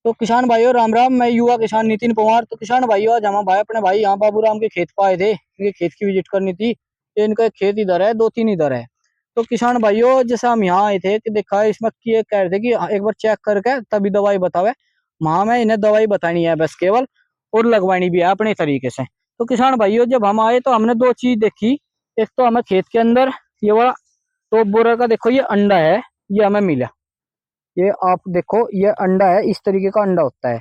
तो किसान भाइयों राम राम, मैं युवा किसान नितिन पवार। तो किसान भाइयों आज हम भाई अपने भाई यहाँ बाबूराम के खेत पर आए थे, इनके खेत की विजिट करनी थी। ये इनका एक खेत इधर है, दो तीन इधर है। तो किसान भाइयों जैसे हम यहाँ आए थे कि देखा इसमें कि कह रहे थे कि एक बार चेक करके तभी दवाई बतावे। वहां में इन्हें दवाई बतानी है बस केवल, और लगवानी भी है अपने तरीके से। तो किसान भाइयों जब हम आए तो हमने दो चीज देखी। एक तो हमें खेत के अंदर ये वाला टॉप बोरर का देखो ये अंडा है, ये हमें मिला। ये आप देखो ये अंडा है, इस तरीके का अंडा होता है।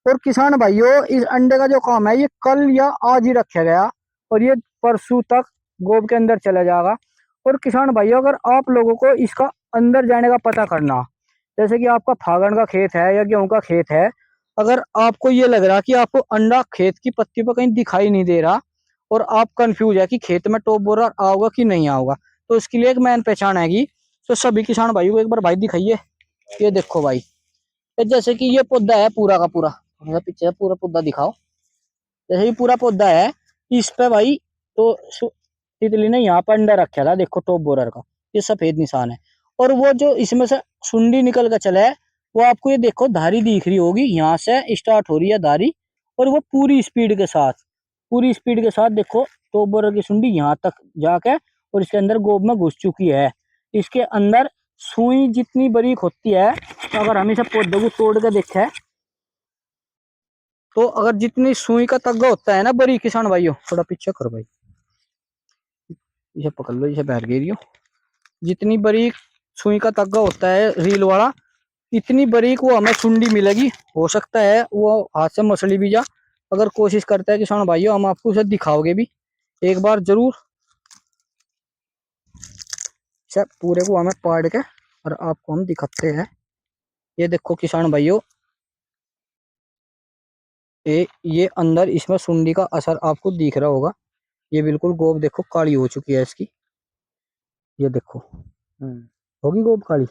और किसान भाइयों इस अंडे का जो काम है ये कल या आज ही रखा गया, और ये परसों तक गोब के अंदर चला जाएगा। और किसान भाइयों अगर आप लोगों को इसका अंदर जाने का पता करना, जैसे कि आपका फागण का खेत है या गेहूं का खेत है, अगर आपको ये लग रहा कि आपको अंडा खेत की पत्ती पर कहीं दिखाई नहीं दे रहा और आप कंफ्यूज है कि खेत में टॉप बोरर आओगा कि नहीं आओगा, तो इसके लिए एक मैन पहचान आएगी। तो सभी किसान भाइयों को एक बार भाई दिखाइए। ये देखो भाई, ये जैसे कि ये पौधा है पूरा का पूरा, थोड़ा पीछे पूरा पौधा दिखाओ। जैसे ये पूरा पौधा है, इस पे भाई तो तितली ने यहाँ पर अंडा रखा था, देखो टॉप बोरर का, ये सफेद निशान है। और वो जो इसमें से सुंडी निकल कर चला है, वो आपको ये देखो धारी दिख रही होगी, यहाँ से स्टार्ट हो रही है धारी, और वो पूरी स्पीड के साथ देखो टॉप बोरर की सुंडी यहाँ तक जाके और इसके अंदर गोब में घुस चुकी है। इसके अंदर सुई जितनी बारीक होती है, तो अगर हम इसे पौधे को तोड़ के देखें तो अगर जितनी सुई का तग्गा होता है ना बड़ी, किसान भाइयों थोड़ा पीछे करो भाई, इसे पकड़ लो, इसे बाहर गिरियो। जितनी बारीक सुई का तग्गा होता है रील वाला, इतनी बारीक वो हमें सुंडी मिलेगी। हो सकता है वो हाथ से मसली भी जा, अगर कोशिश करता है किसान भाइयों हम आपको उसे दिखाओगे भी एक बार जरूर। इसे पूरे को हमें पाड़ के और आपको हम दिखाते हैं। ये देखो किसान भाइयों, ये अंदर इसमें सुंडी का असर आपको दिख रहा होगा। ये बिल्कुल गोब देखो काली हो चुकी है इसकी, ये देखो होगी गोब काली।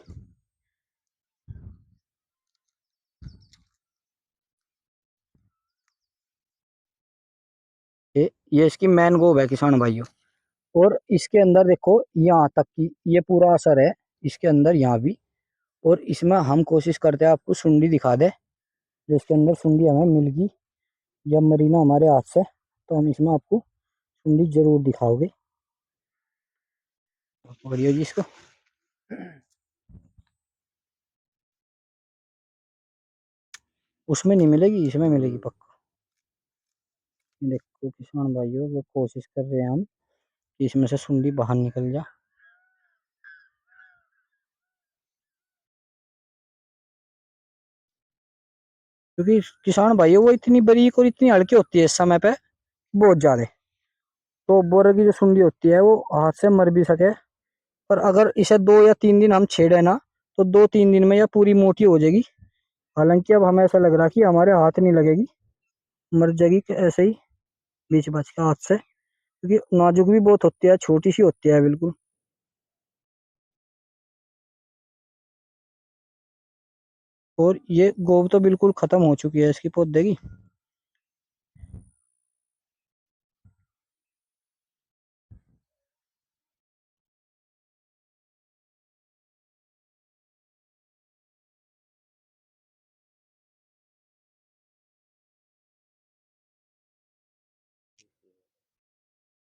ये इसकी मैन गोब है किसान भाइयों। और इसके अंदर देखो यहाँ तक की ये पूरा असर है इसके अंदर यहाँ भी। और इसमें हम कोशिश करते हैं आपको सुंडी दिखा दे, जो इसके अंदर सुंडी हमें मिल गई या मरीना हमारे हाथ से, तो हम इसमें आपको सुंडी जरूर दिखाओगे। पकड़िए जी इसको। उसमें नहीं मिलेगी, इसमें मिलेगी पक्का। देखो किसान भाइयों वो कोशिश कर रहे हैं हम कि इसमें से सुंडी बाहर निकल जा। क्योंकि किसान भाइयों वो इतनी बारीक और इतनी हल्की होती है इस समय पे बहुत ज्यादा। तो बोरे की जो सुंडी होती है वो हाथ से मर भी सके, पर अगर इसे 2 या 3 दिन हम छेड़े ना, तो 2-3 दिन में यह पूरी मोटी हो जाएगी। हालांकि अब हमें ऐसा लग रहा है कि हमारे हाथ नहीं लगेगी, मर जाएगी ऐसे ही बीच बच के हाथ से, क्योंकि नाजुक भी बहुत होती है, छोटी सी होती है बिल्कुल। और ये गोब तो बिल्कुल खत्म हो चुकी है इसकी पौधे की।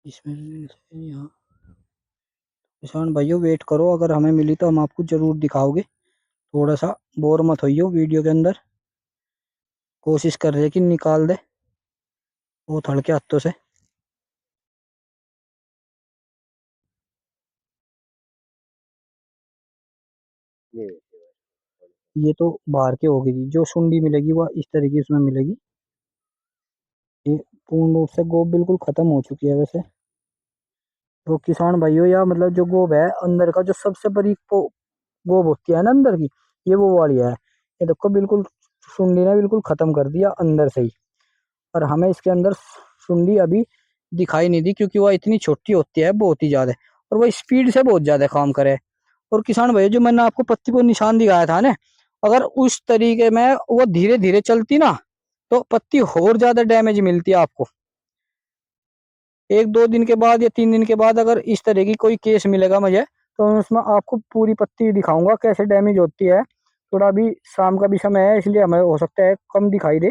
इसमें यहाँ किसान भाइयों वेट करो, अगर हमें मिली तो हम आपको जरूर दिखाओगे। थोड़ा सा बोर मत होइयो वीडियो के अंदर, कोशिश कर रहे हैं कि निकाल दे वो हल्के हाथों से। ये तो बाहर के होगी जी, जो सुंडी मिलेगी वह इस तरीके उसमें मिलेगी। ये पूर्ण रूप से गोब बिल्कुल खत्म हो चुकी है वैसे। तो किसान भाइयों या मतलब जो गोब है अंदर का, जो सबसे बड़ी गोब होती है ना अंदर की, ये वो वाली है। ये देखो बिल्कुल सुंडी ने बिल्कुल खत्म कर दिया अंदर से ही। और हमें इसके अंदर सुंडी अभी दिखाई नहीं दी, क्योंकि वह इतनी छोटी होती है बहुत ही ज्यादा, और वह स्पीड से बहुत ज्यादा काम करे। और किसान भाई जो मैंने आपको पत्ती को निशान दिखाया था ना, अगर उस तरीके में वो धीरे धीरे चलती ना, तो पत्ती और ज्यादा डैमेज मिलती है आपको। 1-2 दिन के बाद या 3 दिन के बाद अगर इस तरह की कोई केस मिलेगा मुझे, तो मैं उसमें आपको पूरी पत्ती दिखाऊंगा कैसे डैमेज होती है। थोड़ा अभी शाम का भी समय है, इसलिए हमें हो सकता है कम दिखाई दे।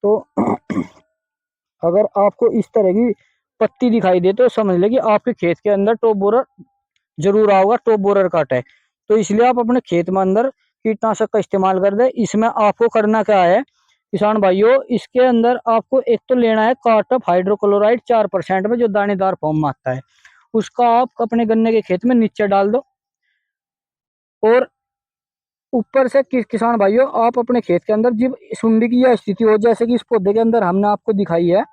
तो अगर आपको इस तरह की पत्ती दिखाई दे तो समझ ले कि आपके खेत के अंदर टॉप बोरर जरूर आओगा, टॉप बोरर का अटैक। तो इसलिए आप अपने खेत में अंदर कीटनाशक का इस्तेमाल कर दे। इसमें आपको करना क्या है किसान भाइयों, इसके अंदर आपको एक तो लेना है कार्टप हाइड्रोक्लोराइड 4% में, जो दानेदार फॉर्म में आता है। उसका आप अपने गन्ने के खेत में नीचे डाल दो। और ऊपर से किसान भाइयों, आप अपने खेत के अंदर जब सुंडी की यह स्थिति हो, जैसे कि इस पौधे के अंदर हमने आपको दिखाई है,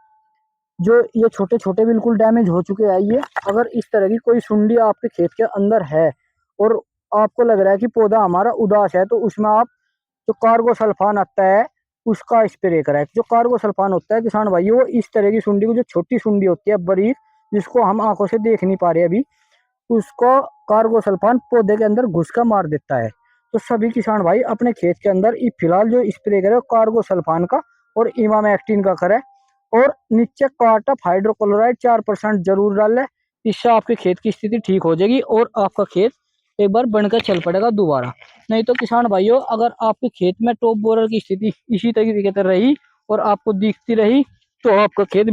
जो ये छोटे छोटे बिल्कुल डैमेज हो चुके हैं, ये अगर इस तरह की कोई सुंडी आपके खेत के अंदर है और आपको लग रहा है कि पौधा हमारा उदास है, तो उसमें आप जो कार्गोसल्फान आता है उसका स्प्रे कराए। जो कार्गोसल्फान होता है किसान भाइयों, वो इस तरह की सुंडी को, जो छोटी सुंडी होती है बारीक, जिसको हम आंखों से देख नहीं पा रहे अभी, उसको कार्गोसल्फान पौधे के अंदर घुस कर मार देता है। तो सभी किसान भाई अपने खेत के अंदर फिलहाल जो स्प्रे करे कार्गोसल्फान का और इमामेक्टिन का करे, और नीचे कार्टप हाइड्रोक्लोराइड 4% जरूर डाल ले। इससे आपके खेत की स्थिति ठीक हो जाएगी और आपका खेत एक बार बनकर चल पड़ेगा दोबारा। नहीं तो किसान भाइयों, अगर आपके खेत में टॉप बोरर की स्थिति इसी तरीके से रही और आपको दिखती रही, तो आपका खेत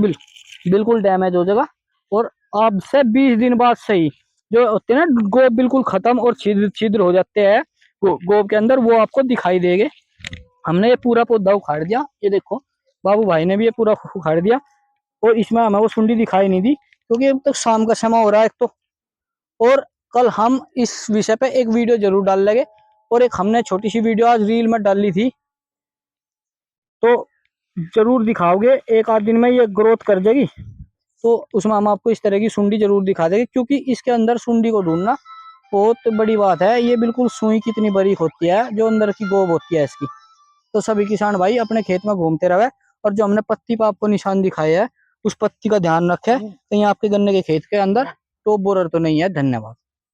बिल्कुल डैमेज हो जाएगा। और आपसे 20 दिन बाद सही जो होते हैं ना गोब बिल्कुल खत्म और छिद्र छिद्र हो जाते हैं गोब के अंदर, वो आपको दिखाई देंगे। हमने ये पूरा पौधा उखाड़ दिया, ये देखो बाबू भाई ने भी ये पूरा उखाड़ दिया, और इसमें हमें वो सुंडी दिखाई नहीं दी क्योंकि अब तक शाम का समय हो रहा है एक तो। और कल हम इस विषय पे एक वीडियो जरूर डाल लेंगे, और एक हमने छोटी सी वीडियो आज रील में डाली थी, तो जरूर दिखाओगे, एक आध दिन में ये ग्रोथ कर जाएगी। तो उसमें हम आपको इस तरह की सुंडी जरूर दिखा देंगे, क्योंकि इसके अंदर सुंडी को ढूंढना बहुत बड़ी बात है। ये बिल्कुल सुई कितनी बारीक होती है जो अंदर की गोब होती है इसकी। तो सभी किसान भाई अपने खेत में घूमते रहे, और जो हमने पत्ती पर आपको निशान दिखाया है उस पत्ती का ध्यान रखे, कहीं आपके गन्ने के खेत के अंदर टॉप बोरर तो नहीं है। धन्यवाद।